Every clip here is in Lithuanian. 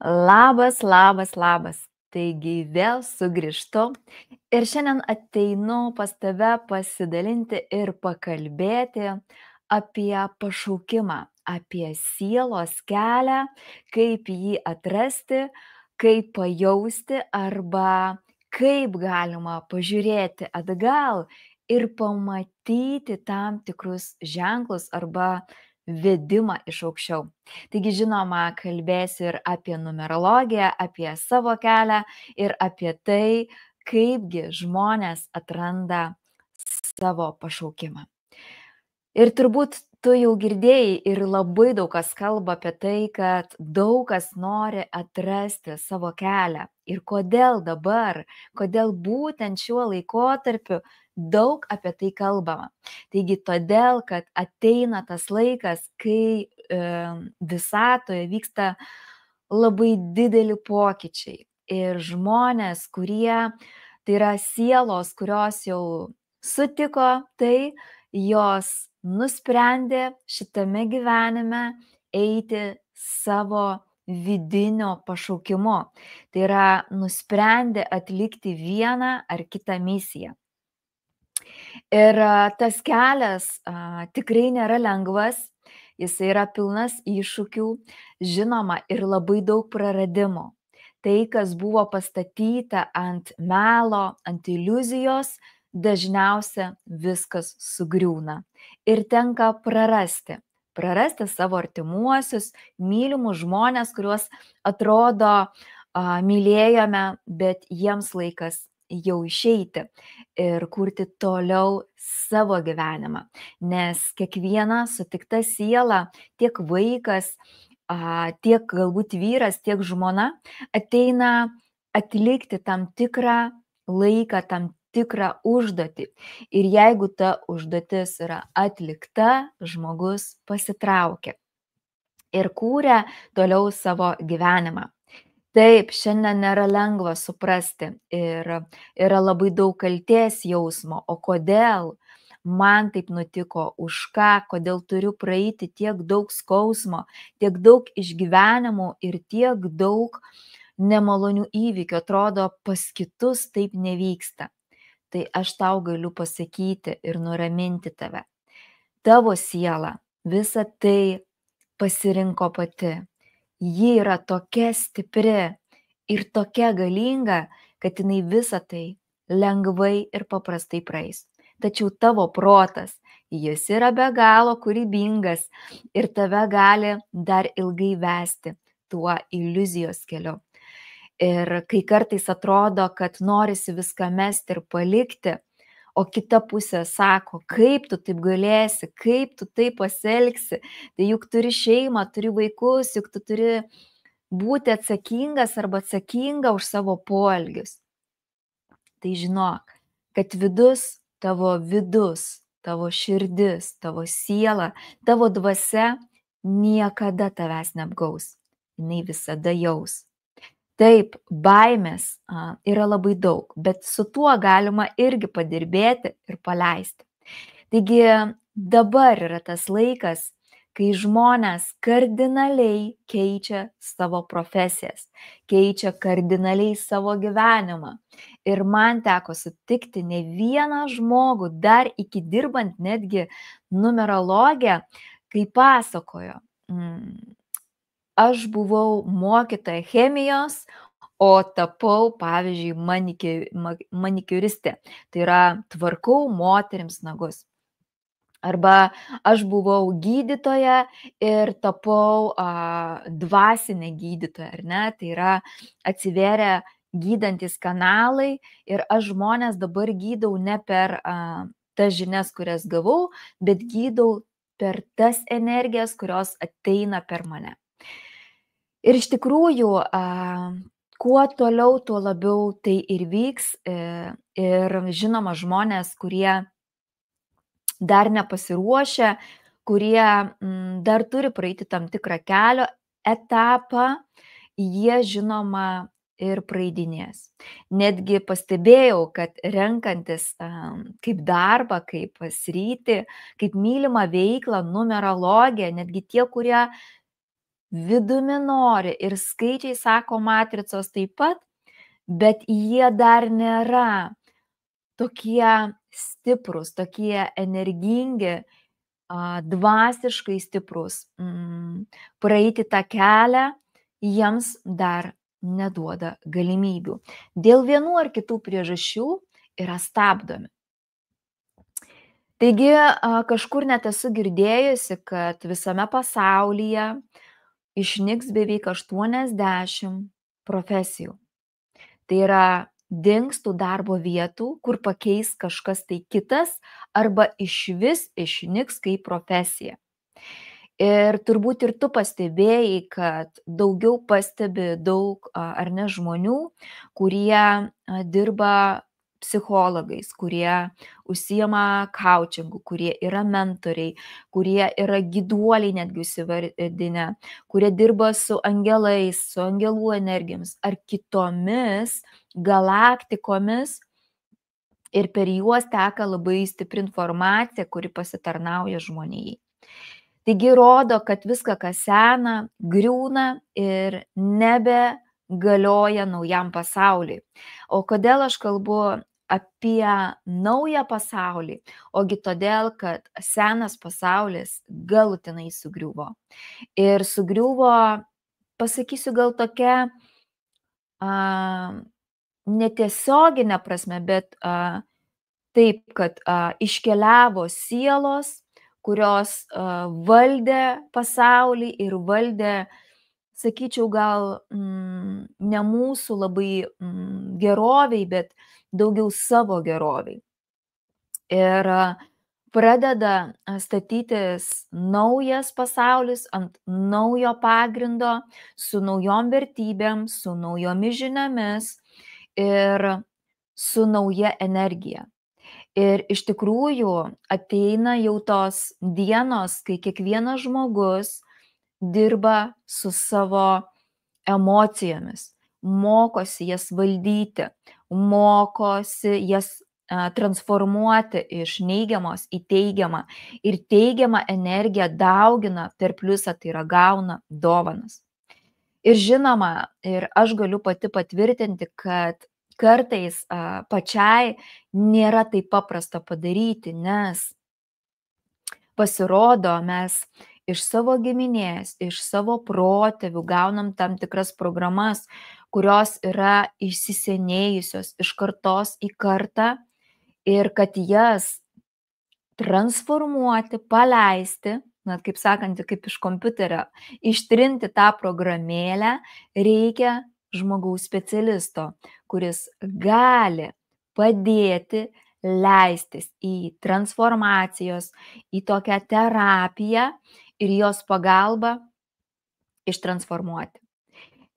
Labas, labas, labas. Taigi vėl sugrįžtu ir šiandien ateinu pas tave pasidalinti ir pakalbėti apie pašaukimą, apie sielos kelią, kaip jį atrasti, kaip pajausti arba kaip galima pažiūrėti atgal ir pamatyti tam tikrus ženklus arba vedimą iš aukščiau. Taigi, žinoma, kalbėsiu ir apie numerologiją, apie savo kelią ir apie tai, kaipgi žmonės atranda savo pašaukimą. Ir turbūt tu jau girdėjai ir labai daug kas kalba apie tai, kad daug kas nori atrasti savo kelią. Ir kodėl dabar, kodėl būtent šiuo laikotarpiu daug apie tai kalbama. Taigi todėl, kad ateina tas laikas, kai visatoje vyksta labai dideli pokyčiai. Ir žmonės, kurie, tai yra sielos, kurios jau sutiko tai, jos nusprendė šitame gyvenime eiti savo vidinio pašaukimu. Tai yra nusprendė atlikti vieną ar kitą misiją. Ir tas kelias tikrai nėra lengvas, jis yra pilnas iššūkių, žinoma, ir labai daug praradimų. Tai, kas buvo pastatyta ant melo, ant iliuzijos, dažniausia viskas sugriūna. Ir tenka prarasti. Prarasti savo artimuosius, mylimus žmonės, kuriuos atrodo mylėjome, bet jiems laikas jau išeiti ir kurti toliau savo gyvenimą. Nes kiekviena sutikta siela, tiek vaikas, tiek galbūt vyras, tiek žmona ateina atlikti tam tikrą laiką, tam tikrą užduotį. Ir jeigu ta užduotis yra atlikta, žmogus pasitraukia ir kūrė toliau savo gyvenimą. Taip, šiandien nėra lengva suprasti ir yra labai daug kaltės jausmo, o kodėl man taip nutiko, už ką, kodėl turiu praeiti tiek daug skausmo, tiek daug išgyvenimų ir tiek daug nemalonių įvykių, atrodo, pas kitus taip nevyksta. Tai aš tau galiu pasakyti ir nuraminti tave. Tavo siela visą tai pasirinko pati. Ji yra tokia stipri ir tokia galinga, kad jinai visą tai lengvai ir paprastai praeis. Tačiau tavo protas, jis yra be galo kūrybingas ir tave gali dar ilgai vesti tuo iliuzijos keliu. Ir kai kartais atrodo, kad norisi viską mesti ir palikti, o kita pusė sako, kaip tu taip galėsi, kaip tu taip pasielgsi, tai juk turi šeimą, turi vaikus, juk tu turi būti atsakingas arba atsakinga už savo poelgius. Tai žinok, kad vidus, tavo širdis, tavo siela, tavo dvasia niekada tavęs neapgaus. Jinai visada jaus. Taip, baimės yra labai daug, bet su tuo galima irgi padirbėti ir paleisti. Taigi dabar yra tas laikas, kai žmonės kardinaliai keičia savo profesijas, keičia kardinaliai savo gyvenimą. Ir man teko sutikti ne vieną žmogų, dar iki dirbant netgi numerologiją, kai pasakojo, aš buvau mokytoja chemijos, o tapau, pavyzdžiui, manikiuristė. Tai yra tvarkau moterims nagus. Arba aš buvau gydytoja ir tapau dvasinė gydytoja, ar ne? Tai yra atsivėrė gydantis kanalai ir aš žmonės dabar gydau ne per tas žinias, kurias gavau, bet gydau per tas energijas, kurios ateina per mane. Ir iš tikrųjų, kuo toliau, tuo labiau tai ir vyks. Ir žinoma, žmonės, kurie dar nepasiruošę, kurie dar turi praeiti tam tikrą kelio etapą, jie žinoma ir praeidinės. Netgi pastebėjau, kad renkantis kaip darbą, kaip sritį, kaip mylimą veiklą, numerologiją, netgi tie, kurie vidumi nori ir skaičiai sako matricos taip pat, bet jie dar nėra tokie stiprus, tokie energingi, dvasiškai stiprus. Praeiti tą kelią jiems dar neduoda galimybių. Dėl vienų ar kitų priežasčių yra stabdomi. Taigi kažkur net esu girdėjusi, kad visame pasaulyje išnyks beveik 80 profesijų. Tai yra dings tų darbo vietų, kur pakeis kažkas tai kitas arba išvis išnyks kaip profesija. Ir turbūt ir tu pastebėjai, kad daugiau pastebi daug ar ne žmonių, kurie dirba psichologais, kurie užsiima coachingu, kurie yra mentoriai, kurie yra gyduoliai netgi įsivardinę, kurie dirba su angelais, su angelų energijomis ar kitomis galaktikomis ir per juos teka labai stipri informacija, kuri pasitarnauja žmonijai. Taigi rodo, kad viską, kas sena, griūna ir nebegalioja naujam pasauliui. O kodėl aš kalbu apie naują pasaulį? Ogi todėl, kad senas pasaulis galutinai sugriuvo. Ir sugriuvo, pasakysiu gal tokia netiesioginė prasme, bet taip, kad iškeliavo sielos, kurios valdė pasaulį ir valdė, sakyčiau, gal ne mūsų labai geroviai, bet daugiau savo geroviai. Ir pradeda statytis naujas pasaulis ant naujo pagrindo, su naujom vertybėm, su naujomis žiniomis ir su nauja energija. Ir iš tikrųjų ateina jau tos dienos, kai kiekvienas žmogus dirba su savo emocijomis, mokosi jas valdyti, mokosi jas transformuoti iš neigiamos į teigiamą ir teigiamą energiją daugina per pliusą, tai yra gauna dovanas. Ir žinoma, ir aš galiu pati patvirtinti, kad kartais pačiai nėra taip paprasta padaryti, nes pasirodo, mes iš savo giminės, iš savo protėvių gaunam tam tikras programas, kurios yra įsisenėjusios iš kartos į kartą ir kad jas transformuoti, paleisti, na, kaip sakant, kaip iš kompiuterio, ištrinti tą programėlę, reikia žmogaus specialisto, kuris gali padėti leistis į transformacijos, į tokią terapiją ir jos pagalbą ištransformuoti.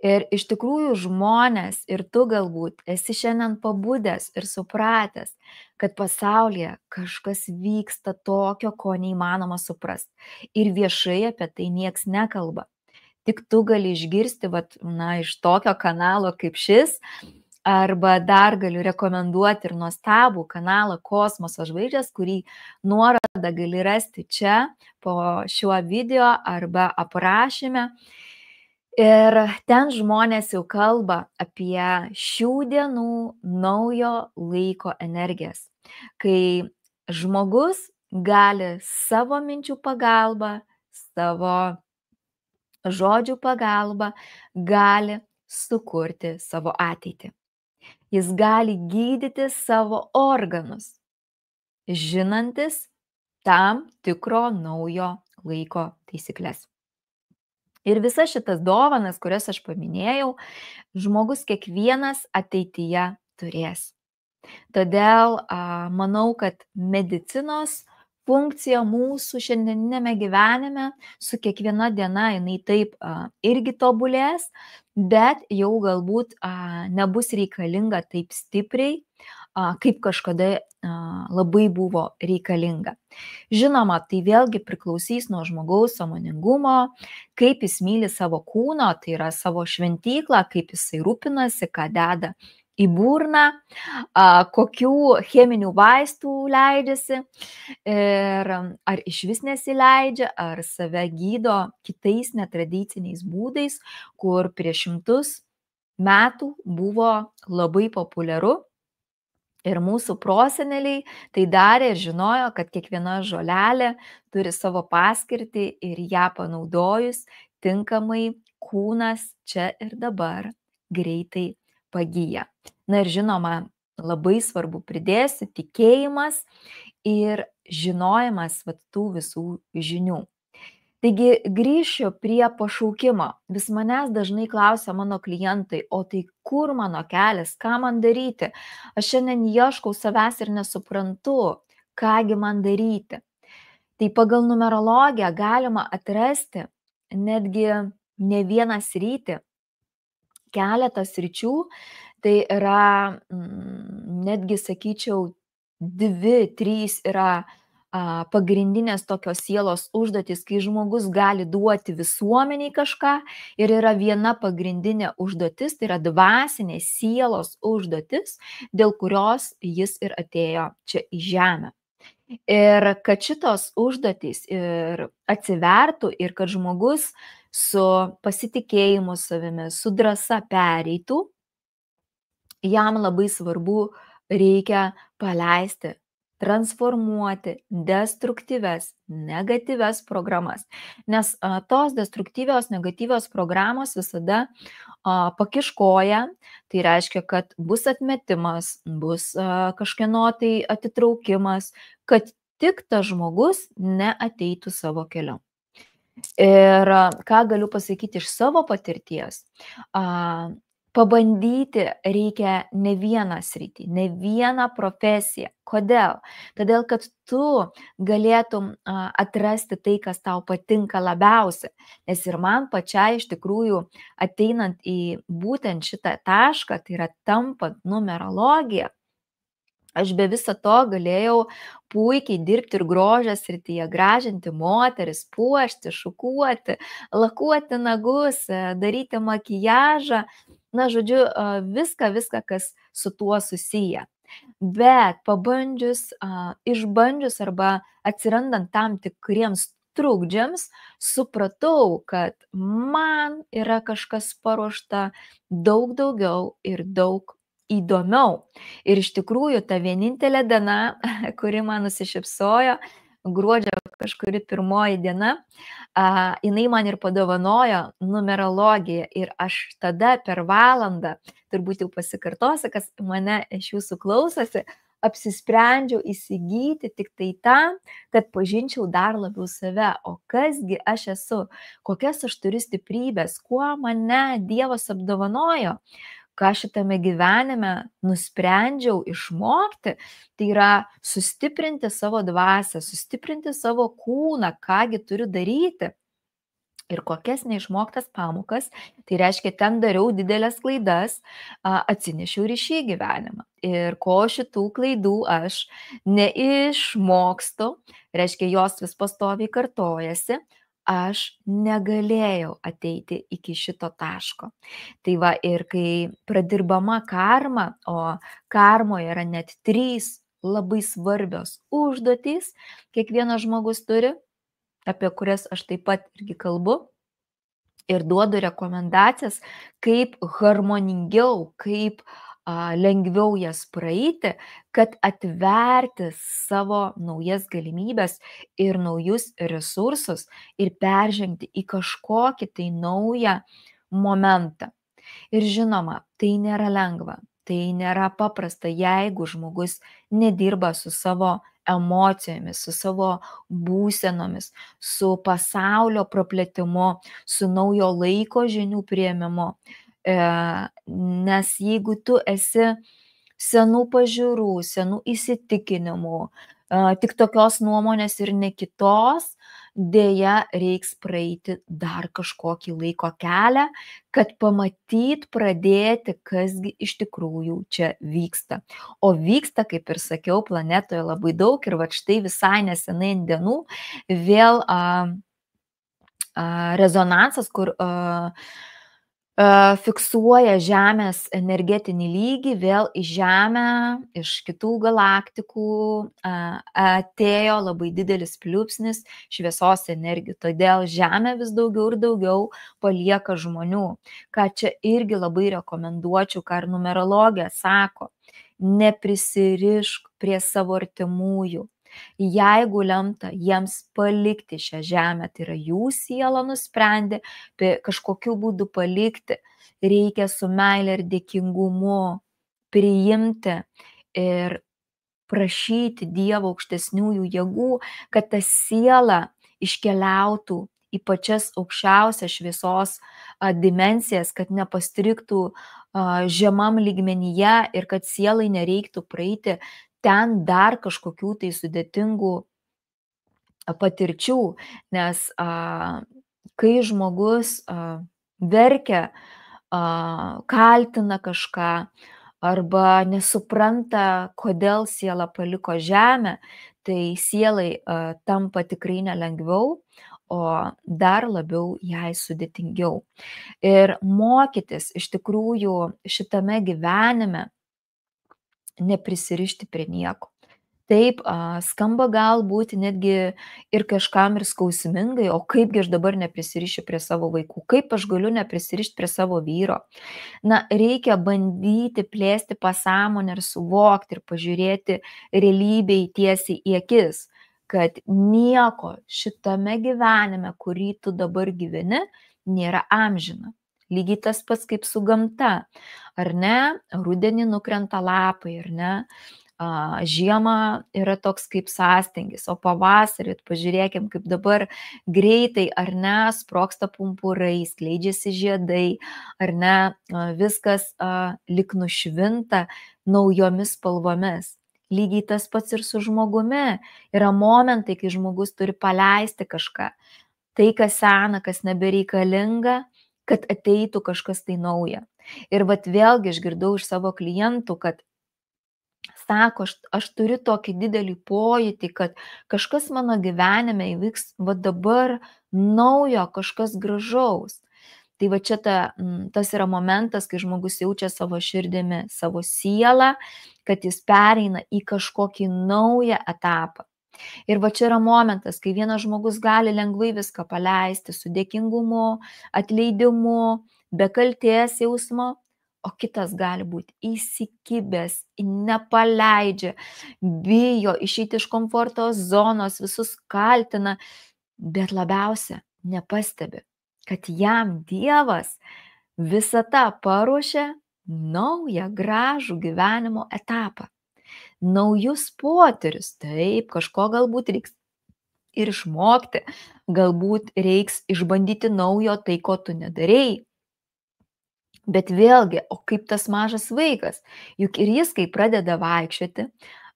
Ir iš tikrųjų žmonės, ir tu galbūt esi šiandien pabudęs ir supratęs, kad pasaulyje kažkas vyksta tokio, ko neįmanoma suprasti. Ir viešai apie tai nieks nekalba. Tik tu gali išgirsti iš tokio kanalo kaip šis, arba dar galiu rekomenduoti ir nuostabų kanalą Kosmoso žvaigždės, kurį nuorodą gali rasti čia po šiuo video arba aprašyme. Ir ten žmonės jau kalba apie šių dienų naujo laiko energijas, kai žmogus gali savo minčių pagalba, savo žodžių pagalba, gali sukurti savo ateitį. Jis gali gydyti savo organus, žinantis tam tikro naujo laiko taisyklės. Ir visas šitas dovanas, kurias aš paminėjau, žmogus kiekvienas ateityje turės. Todėl manau, kad medicinos funkcija mūsų šiandieninėme gyvenime su kiekviena diena jinai taip irgi tobulės, bet jau galbūt nebus reikalinga taip stipriai, kaip kažkada labai buvo reikalinga. Žinoma, tai vėlgi priklausys nuo žmogaus sąmoningumo, kaip jis myli savo kūno, tai yra savo šventyklą, kaip jisai rūpinasi, ką deda į burną, kokių cheminių vaistų leidžiasi ir ar išvis nesileidžia, ar save gydo kitais netradiciniais būdais, kur prieš šimtus metų buvo labai populiaru. Ir mūsų proseneliai tai darė ir žinojo, kad kiekviena žolelė turi savo paskirtį ir ją panaudojus tinkamai kūnas čia ir dabar greitai pagyja. Na ir žinoma, labai svarbu pridėsiu tikėjimas ir žinojimas tų visų žinių. Taigi grįšiu prie pašaukimo. Vis manęs dažnai klausia mano klientai, o tai kur mano kelias, ką man daryti? Aš šiandien ieškau savęs ir nesuprantu, kągi man daryti. Tai pagal numerologiją galima atrasti netgi ne vieną sritį, keletą sričių, tai yra netgi, sakyčiau, 2-3 yra pagrindinės tokios sielos užduotys, kai žmogus gali duoti visuomeniai kažką ir yra viena pagrindinė užduotis, tai yra dvasinė sielos užduotis, dėl kurios jis ir atėjo čia į žemę. Ir kad šitos užduotys ir atsivertų ir kad žmogus su pasitikėjimu savimi, su drąsa pereitų, jam labai svarbu reikia paleisti, transformuoti destruktyves, negatyves programas. Nes tos destruktyvios, negatyvios programos visada pakiš koją, tai reiškia, kad bus atmetimas, bus kažkieno tai atitraukimas, kad tik tas žmogus neateitų savo keliu. Ir ką galiu pasakyti iš savo patirties, pabandyti reikia ne vieną sritį, ne vieną profesiją. Kodėl? Todėl, kad tu galėtum atrasti tai, kas tau patinka labiausiai. Nes ir man pačiai iš tikrųjų ateinant į būtent šitą tašką, tai yra tampant numerologiją, aš be viso to galėjau puikiai dirbti ir grožio srityje, gražinti moteris, puošti, šukuoti, lakuoti nagus, daryti makijažą, na, žodžiu, viską, kas su tuo susiję. Bet pabandžius, išbandžius arba atsirandant tam tikriems trukdžiams, supratau, kad man yra kažkas paruošta daug daugiau ir daug įdomiau. Ir iš tikrųjų ta vienintelė diena, kuri man nusišypsojo, gruodžio kažkuri 1 diena, jinai man ir padovanojo numerologiją ir aš tada per valandą, turbūt jau pasikartosiu, kas mane iš jūsų klausosi, apsisprendžiau įsigyti tik tai tam, kad pažinčiau dar labiau save, o kasgi aš esu, kokias aš turiu stiprybės, kuo mane Dievas apdovanojo, ką šitame gyvenime nusprendžiau išmokti, tai yra sustiprinti savo dvasią, sustiprinti savo kūną, kągi turiu daryti. Ir kokias neišmoktas pamokas, tai reiškia, ten dariau didelės klaidas, atsinešiau ir į šį gyvenimą. Ir ko šitų klaidų aš neišmokstu, reiškia, jos vis pastoviai kartojasi, aš negalėjau ateiti iki šito taško. Tai va, ir kai pradirbama karma, o karmoje yra net 3 labai svarbios užduotys, kiekvienas žmogus turi, apie kurias aš taip pat irgi kalbu ir duodu rekomendacijas, kaip harmoningiau, kaip lengviau jas praeiti, kad atverti savo naujas galimybės ir naujus resursus ir peržengti į kažkokį tai naują momentą. Ir žinoma, tai nėra lengva, tai nėra paprasta, jeigu žmogus nedirba su savo emocijomis, su savo būsenomis, su pasaulio praplėtimu, su naujo laiko žinių priėmimu. Nes jeigu tu esi senų pažiūrų, senų įsitikinimų, tik tokios nuomonės ir ne kitos, dėja reiks praeiti dar kažkokį laiko kelią, kad pamatyt, pradėti, kasgi iš tikrųjų čia vyksta. O vyksta, kaip ir sakiau, planetoje labai daug ir va štai visai nesenai ant dienų vėl rezonansas, kur Fiksuoja Žemės energetinį lygį, vėl į Žemę iš kitų galaktikų atėjo labai didelis pliūpsnis šviesos energijų. Todėl Žemė vis daugiau ir daugiau palieka žmonių. Ką čia irgi labai rekomenduočiau, ką ir numerologija sako, neprisirišk prie savo artimųjų. Jeigu lemta jiems palikti šią žemę, tai yra jų siela nusprendė kažkokiu būdu palikti, reikia su meile ir dėkingumu priimti ir prašyti Dievo aukštesniųjų jėgų, kad ta siela iškeliautų į pačias aukščiausias šviesos dimensijas, kad nepastriktų žemam lygmenyje ir kad sielai nereiktų praeiti ten dar kažkokių tai sudėtingų patirčių, nes kai žmogus verkia, kaltina kažką arba nesupranta, kodėl siela paliko žemę, tai sielai tampa tikrai nelengviau, o dar labiau jai sudėtingiau. Ir mokytis iš tikrųjų šitame gyvenime neprisirišti prie nieko. Taip, skamba galbūt netgi ir kažkam ir skausmingai, o kaipgi aš dabar neprisirišiu prie savo vaikų, kaip aš galiu neprisirišti prie savo vyro. Na, reikia bandyti plėsti pasąmonę ir suvokti ir pažiūrėti realybei tiesiai į akis, kad nieko šitame gyvenime, kurį tu dabar gyveni, nėra amžina. Lygiai tas pats kaip su gamta, ar ne? Rudenį nukrenta lapai, ar ne? Žiema yra toks kaip sąstingis, o pavasarį, pažiūrėkim, kaip dabar greitai, ar ne, sproksta pumpurai, skleidžiasi žiedai, ar ne, viskas lyg nušvinta naujomis spalvomis. Lygiai tas pats ir su žmogumi. Yra momentai, kai žmogus turi paleisti kažką. Tai, kas sena, kas nebereikalinga, kad ateitų kažkas tai nauja. Ir vat vėlgi išgirdau iš savo klientų, kad sako, aš turiu tokį didelį pojūtį, kad kažkas mano gyvenime įvyks va dabar naujo, kažkas gražaus. Tai va čia tas yra momentas, kai žmogus jaučia savo širdimi, savo sielą, kad jis pereina į kažkokį naują etapą. Ir va čia yra momentas, kai vienas žmogus gali lengvai viską paleisti su dėkingumu, atleidimu, be kaltės jausmo, o kitas gali būti įsikibęs, nepaleidžia, bijo išeiti iš komforto zonos, visus kaltina, bet labiausia nepastebi, kad jam Dievas visata paruošė naują gražų gyvenimo etapą. Naujus potyrius, taip, kažko galbūt reiks ir išmokti, galbūt reiks išbandyti naujo tai, ko tu nedarėjai. Bet vėlgi, o kaip tas mažas vaikas, juk ir jis, kai pradeda vaikščioti,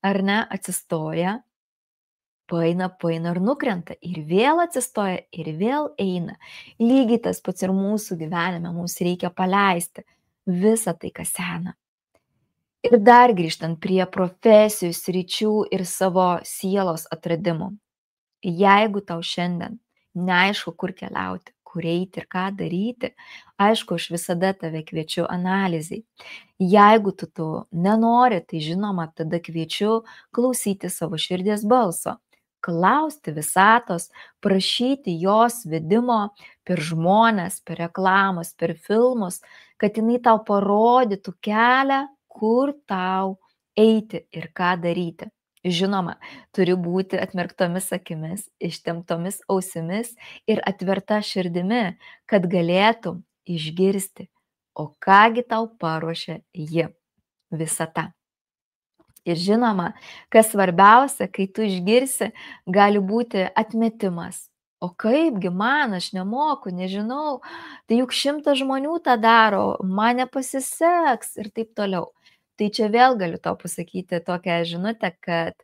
ar ne, atsistoja, paina ir nukrenta, ir vėl atsistoja, ir vėl eina. Lygiai tas pats ir mūsų gyvenime, mums reikia paleisti visą tai, kas sena. Ir dar grįžtant prie profesijų, sričių ir savo sielos atradimų. Jeigu tau šiandien neaišku, kur keliauti, kur eiti ir ką daryti, aišku, aš visada tave kviečiu analizai. Jeigu tu nenori, tai žinoma, tada kviečiu klausyti savo širdies balso, klausti visatos, prašyti jos vedimo per žmones, per reklamas, per filmus, kad jinai tau parodytų kelią, kur tau eiti ir ką daryti. Žinoma, turi būti atmerktomis akimis, ištemptomis ausimis ir atverta širdimi, kad galėtum išgirsti, o kągi tau paruošė ji, visata. Ir žinoma, kas svarbiausia, kai tu išgirsi, gali būti atmetimas. O kaipgi man, aš nemoku, nežinau, tai juk 100 žmonių tą daro, man nepasiseks ir taip toliau. Tai čia vėl galiu tau pasakyti tokią žinutę, kad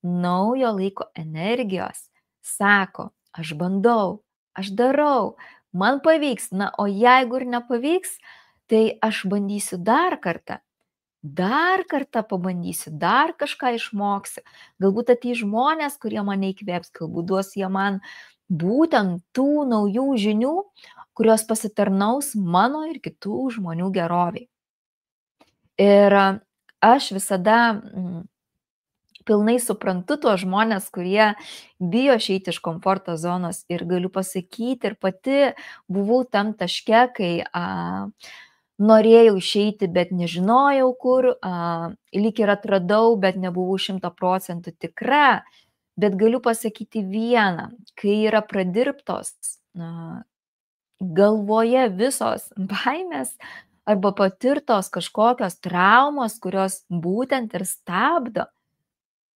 naujo laiko energijos sako, aš bandau, aš darau, man pavyks, na, o jeigu ir nepavyks, tai aš bandysiu dar kartą pabandysiu, dar kažką išmoksiu. Galbūt ateis žmonės, kurie mane įkvėps, galbūt duos jie man būtent tų naujų žinių, kurios pasitarnaus mano ir kitų žmonių geroviai. Ir aš visada pilnai suprantu tuos žmonės, kurie bijo išeiti iš komforto zonos ir galiu pasakyti, ir pati buvau tam taške, kai norėjau išeiti, bet nežinojau kur, lyg ir atradau, bet nebuvau 100% tikra, bet galiu pasakyti vieną, kai yra pradirbtos galvoje visos baimės arba patirtos kažkokios traumos, kurios būtent ir stabdo,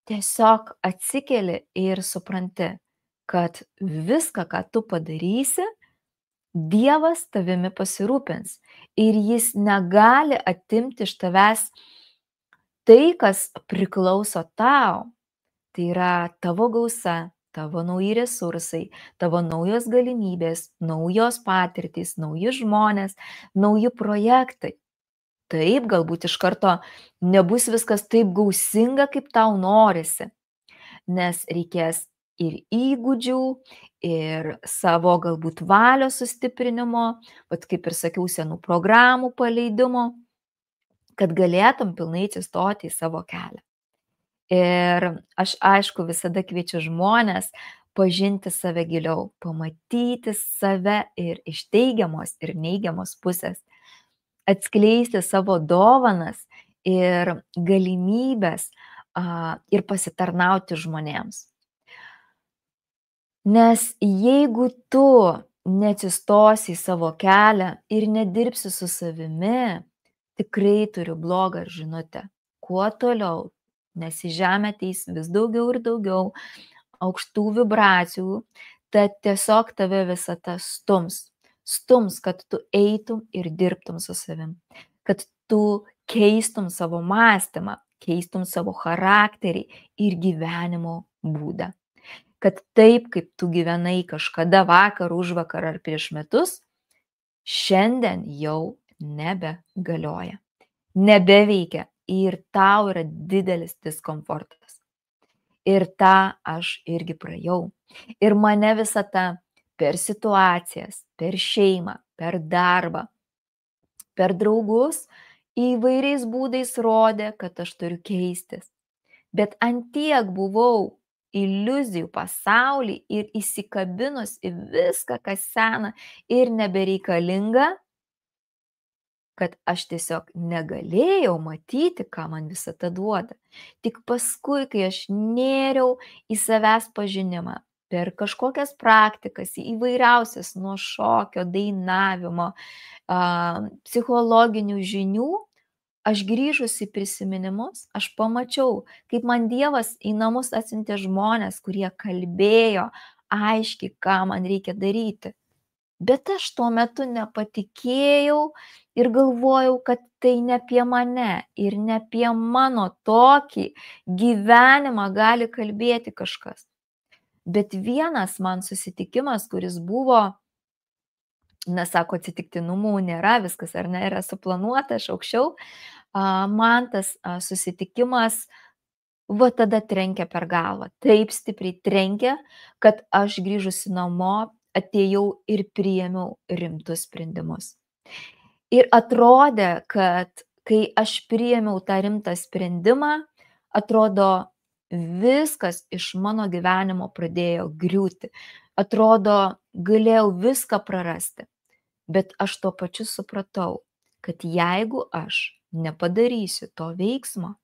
tiesiog atsikeli ir supranti, kad viską, ką tu padarysi, Dievas tavimi pasirūpins ir jis negali atimti iš tavęs tai, kas priklauso tau. Tai yra tavo gausa, tavo nauji resursai, tavo naujos galimybės, naujos patirtys, nauji žmonės, nauji projektai. Taip, galbūt iš karto nebus viskas taip gausinga, kaip tau norisi, nes reikės ir įgūdžių, ir savo galbūt valios sustiprinimo, vat kaip ir sakiau, senų programų paleidimo, kad galėtum pilnai atsistoti į savo kelią. Ir aš aišku visada kviečiu žmonės pažinti save giliau, pamatyti save ir iš teigiamos ir neigiamos pusės, atskleisti savo dovanas ir galimybės ir pasitarnauti žmonėms. Nes jeigu tu neatsistosi į savo kelią ir nedirbsi su savimi, tikrai turiu blogą žinutę. Kuo toliau, nes į žemę ateis vis daugiau ir daugiau aukštų vibracijų, tad tiesiog tave visata stums, kad tu eitum ir dirbtum su savim, kad tu keistum savo mąstymą, keistum savo charakterį ir gyvenimo būdą. Kad taip, kaip tu gyvenai kažkada vakar, užvakar ar prieš metus, šiandien jau nebegalioja, nebeveikia ir tau yra didelis diskomfortas. Ir tą aš irgi praėjau. Ir mane visata per situacijas, per šeimą, per darbą, per draugus įvairiais būdais rodė, kad aš turiu keistis. Bet antiek buvau iliuzijų pasaulį ir įsikabinus į viską, kas sena ir nebereikalinga, kad aš tiesiog negalėjau matyti, ką man visata duoda. Tik paskui, kai aš nėriau į savęs pažinimą per kažkokias praktikas, įvairiausias nuo šokio, dainavimo, psichologinių žinių, aš grįžus į prisiminimus, aš pamačiau, kaip man Dievas į namus atsiuntė žmonės, kurie kalbėjo aiškiai, ką man reikia daryti. Bet aš tuo metu nepatikėjau ir galvojau, kad tai ne apie mane ir ne apie mano tokį gyvenimą gali kalbėti kažkas. Bet vienas man susitikimas, kuris buvo, sako, atsitiktinumų nėra, viskas ar ne yra suplanuota, aš aukščiau, man tas susitikimas va tada trenkė per galvą, taip stipriai trenkė, kad aš grįžusi namo atėjau ir priėmiau rimtus sprendimus. Ir atrodė, kad kai aš priėmiau tą rimtą sprendimą, atrodo viskas iš mano gyvenimo pradėjo griūti. Atrodo, galėjau viską prarasti. Bet aš tuo pačiu supratau, kad jeigu aš nepadarysiu to veiksmo,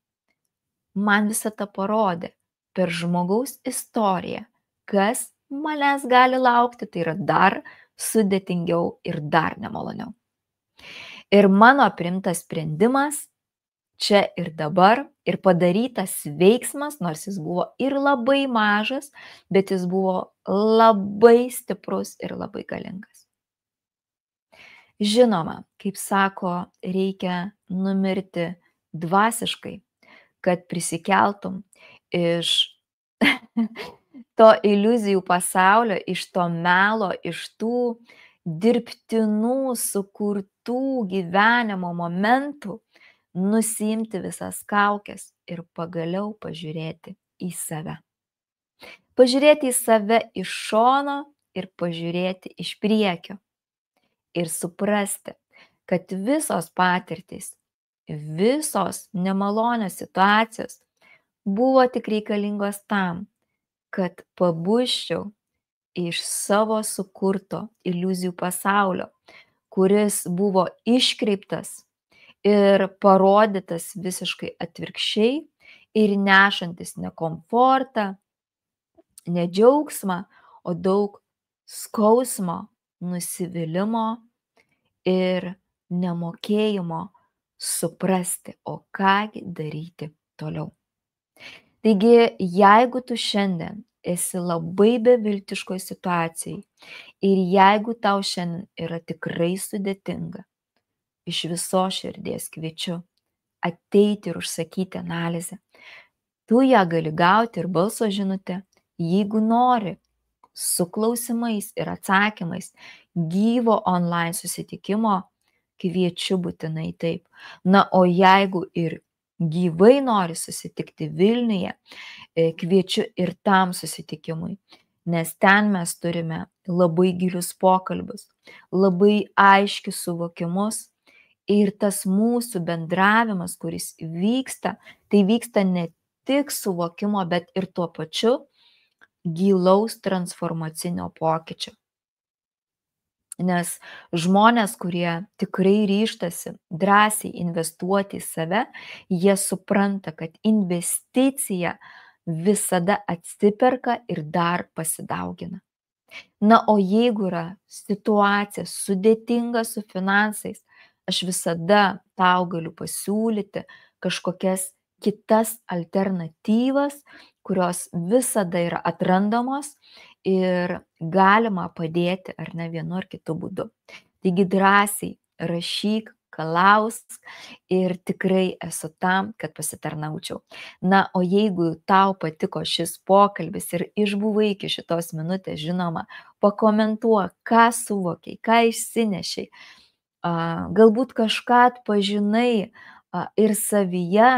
man visata parodė per žmogaus istoriją, kas manęs gali laukti, tai yra dar sudėtingiau ir dar nemaloniau. Ir mano priimtas sprendimas čia ir dabar ir padarytas veiksmas, nors jis buvo ir labai mažas, bet jis buvo labai stiprus ir labai galingas. Žinoma, kaip sako, reikia numirti dvasiškai, kad prisikeltum iš to iliuzijų pasaulio, iš to melo, iš tų dirbtinų, sukurtų gyvenimo momentų, nusiimti visas kaukes ir pagaliau pažiūrėti į save. Pažiūrėti į save iš šono ir pažiūrėti iš priekio ir suprasti, kad visos patirtys, visos nemalonios situacijos buvo tik reikalingos tam, kad pabusčiau iš savo sukurto iliuzijų pasaulio, kuris buvo iškreiptas ir parodytas visiškai atvirkščiai ir nešantis ne komfortą, ne džiaugsmą, o daug skausmo, nusivylimo ir nemokėjimo suprasti, o kągi daryti toliau. Taigi, jeigu tu šiandien esi labai beviltiškoj situacijai ir jeigu tau šiandien yra tikrai sudėtinga, iš viso širdies kviečiu ateiti ir užsakyti analizę. Tu ją gali gauti ir balso žinutę, jeigu nori, su klausimais ir atsakymais gyvo online susitikimo, kviečiu būtinai taip. Na, o jeigu ir gyvai nori susitikti Vilniuje, kviečiu ir tam susitikimui, nes ten mes turime labai gilius pokalbius, labai aiškius suvokimus ir tas mūsų bendravimas, kuris vyksta, tai vyksta ne tik suvokimo, bet ir tuo pačiu gilaus transformacinio pokyčio. Nes žmonės, kurie tikrai ryžtasi drąsiai investuoti į save, jie supranta, kad investicija visada atsiperka ir dar pasidaugina. Na, o jeigu yra situacija sudėtinga su finansais, aš visada tau galiu pasiūlyti kažkokias kitas alternatyvas, kurios visada yra atrandamos ir galima padėti ar ne vienu ar kitu būdu. Taigi drąsiai rašyk, klausk ir tikrai esu tam, kad pasitarnaučiau. Na, o jeigu tau patiko šis pokalbis ir išbuvai iki šitos minutės, žinoma, pakomentuok, ką suvokiai, ką išsinešiai. Galbūt kažką atpažinai ir savyje,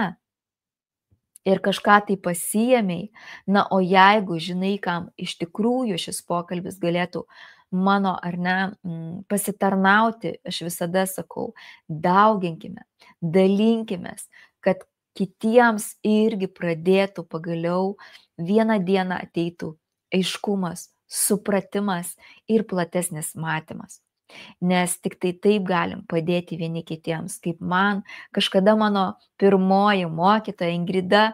ir kažką tai pasiėmei. Na, o jeigu žinai, kam iš tikrųjų šis pokalbis galėtų mano ar ne pasitarnauti, aš visada sakau, dauginkime, dalinkimės, kad kitiems irgi pradėtų pagaliau vieną dieną ateitų aiškumas, supratimas ir platesnis matymas. Nes tik tai taip galim padėti vieni kitiems. Kaip man kažkada mano pirmoji mokytoja Ingrida,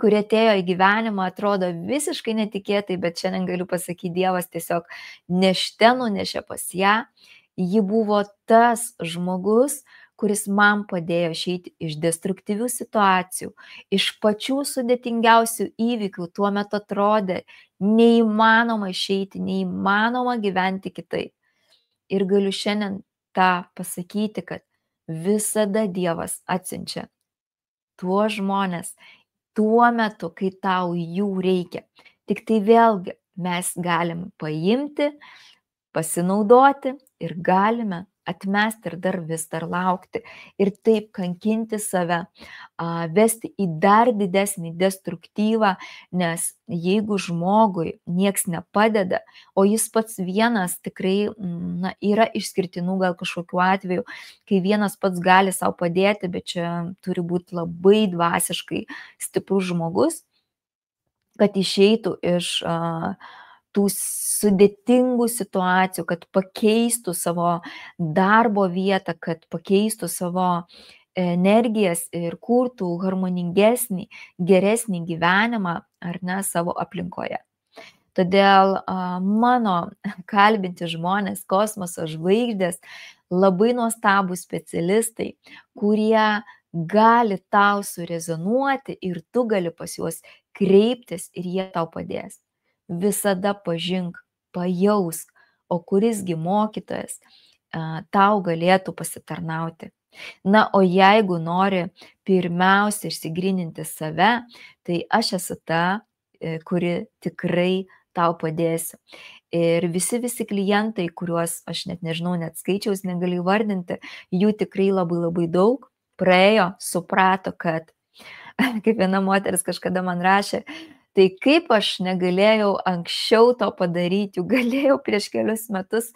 kuri atėjo į gyvenimą, atrodo visiškai netikėtai, bet šiandien galiu pasakyti, Dievas tiesiog nešte nunešė pas ją. Ji buvo tas žmogus, kuris man padėjo išeiti iš destruktyvių situacijų, iš pačių sudėtingiausių įvykių. Tuo metu atrodė neįmanoma išeiti, neįmanoma gyventi kitaip. Ir galiu šiandien tą pasakyti, kad visada Dievas atsiunčia tuos žmonės tuo metu, kai tau jų reikia. Tik tai vėlgi mes galim paimti, pasinaudoti ir galime atmesti ir vis dar laukti. Ir taip kankinti save, vesti į dar didesnį destruktyvą, nes jeigu žmogui nieks nepadeda, o jis pats vienas tikrai yra išskirtinų gal kažkokiu atveju, kai vienas pats gali savo padėti, bet čia turi būti labai dvasiškai stiprus žmogus, kad išeitų iš tų sudėtingų situacijų, kad pakeistų savo darbo vietą, kad pakeistų savo energijas ir kurtų harmoningesnį, geresnį gyvenimą ar ne savo aplinkoje. Todėl mano kalbinti žmonės, kosmoso žvaigždės, labai nuostabūs specialistai, kurie gali tau surezonuoti ir tu gali pas juos kreiptis ir jie tau padės. Visada pažink, pajausk, o kurisgi mokytojas tau galėtų pasitarnauti. Na, o jeigu nori pirmiausia išsigryninti save, tai aš esu ta, kuri tikrai tau padėsiu. Ir visi klientai, kuriuos aš net nežinau, net skaičiaus negaliu įvardinti, jų tikrai labai daug praėjo, suprato, kad, kaip viena moteris kažkada man rašė, Tai kaip aš negalėjau anksčiau to padaryti, juk galėjau prieš kelius metus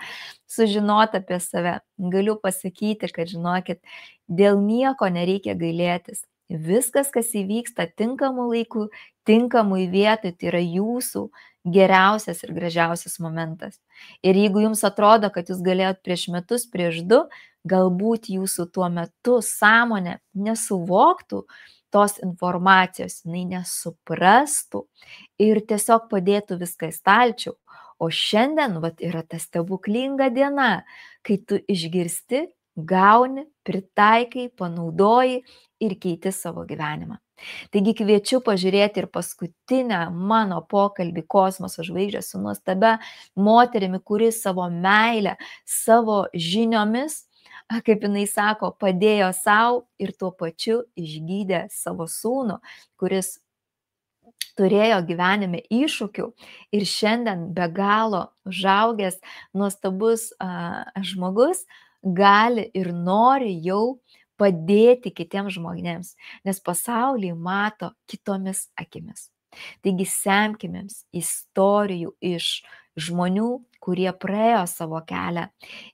sužinoti apie save. Galiu pasakyti, kad žinokit, dėl nieko nereikia gailėtis. Viskas, kas įvyksta tinkamu laiku, tinkamui vietoj, tai yra jūsų geriausias ir gražiausias momentas. Ir jeigu jums atrodo, kad jūs galėjot prieš metus, prieš du, galbūt jūsų tuo metu sąmonė nesuvoktų tos informacijos, jinai nesuprastų ir tiesiog padėtų viską į stalčių. O šiandien yra ta stebuklinga diena, kai tu išgirsti, gauni, pritaikai, panaudoji ir keiti savo gyvenimą. Taigi kviečiu pažiūrėti ir paskutinę mano pokalbį Kosmoso žvaigždės su nuostabia moterimi, kuri savo meilę, savo žiniomis, kaip jinai sako, padėjo savo ir tuo pačiu išgydė savo sūnų, kuris turėjo gyvenime iššūkių ir šiandien be galo užaugęs nuostabus žmogus gali ir nori jau padėti kitiems žmonėms, nes pasaulį mato kitomis akimis. Taigi semkimėms istorijų iš žmonių, kurie praėjo savo kelią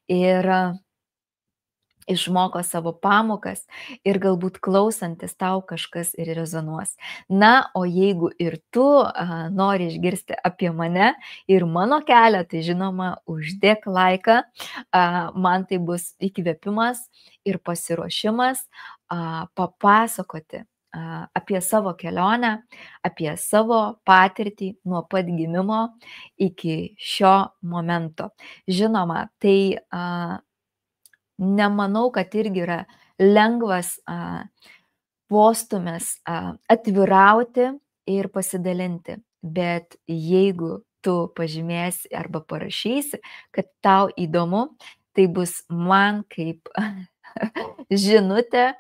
ir išmoko savo pamokas ir galbūt klausantis tau kažkas ir rezonuos. Na, o jeigu ir tu nori išgirsti apie mane ir mano kelią, tai žinoma, uždėk laiką, man tai bus įkvėpimas ir pasiruošimas papasakoti apie savo kelionę, apie savo patirtį nuo pat gimimo iki šio momento. Žinoma, tai nemanau, kad irgi yra lengvas postumis atvirauti ir pasidalinti, bet jeigu tu pažymėsi arba parašysi, kad tau įdomu, tai bus man kaip žinutė,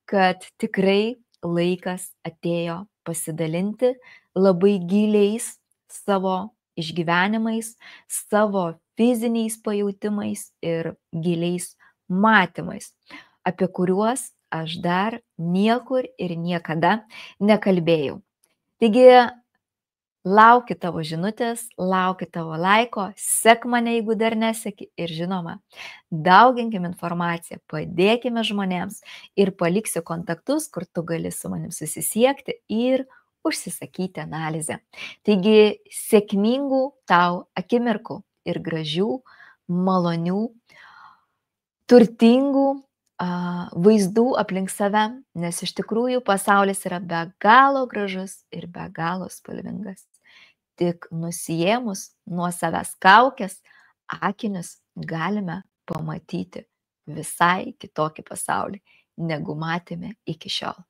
kad tikrai laikas atėjo pasidalinti labai giliais savo išgyvenimais, savo fiziniais pajautimais ir giliais matymais, apie kuriuos aš dar niekur ir niekada nekalbėjau. Taigi, lauki tavo žinutės, lauki tavo laiko, sek mane, jeigu dar neseki ir žinoma, dauginkim informaciją, padėkime žmonėms ir paliksiu kontaktus, kur tu gali su manim susisiekti ir užsisakyti analizę. Taigi, sėkmingų tau akimirkų ir gražių, malonių, turtingų vaizdų aplink save, nes iš tikrųjų pasaulis yra be galo gražus ir be galo spalvingas. Tik nusiėmus nuo savęs kaukės, akinius galime pamatyti visai kitokį pasaulį, negu matėme iki šiol.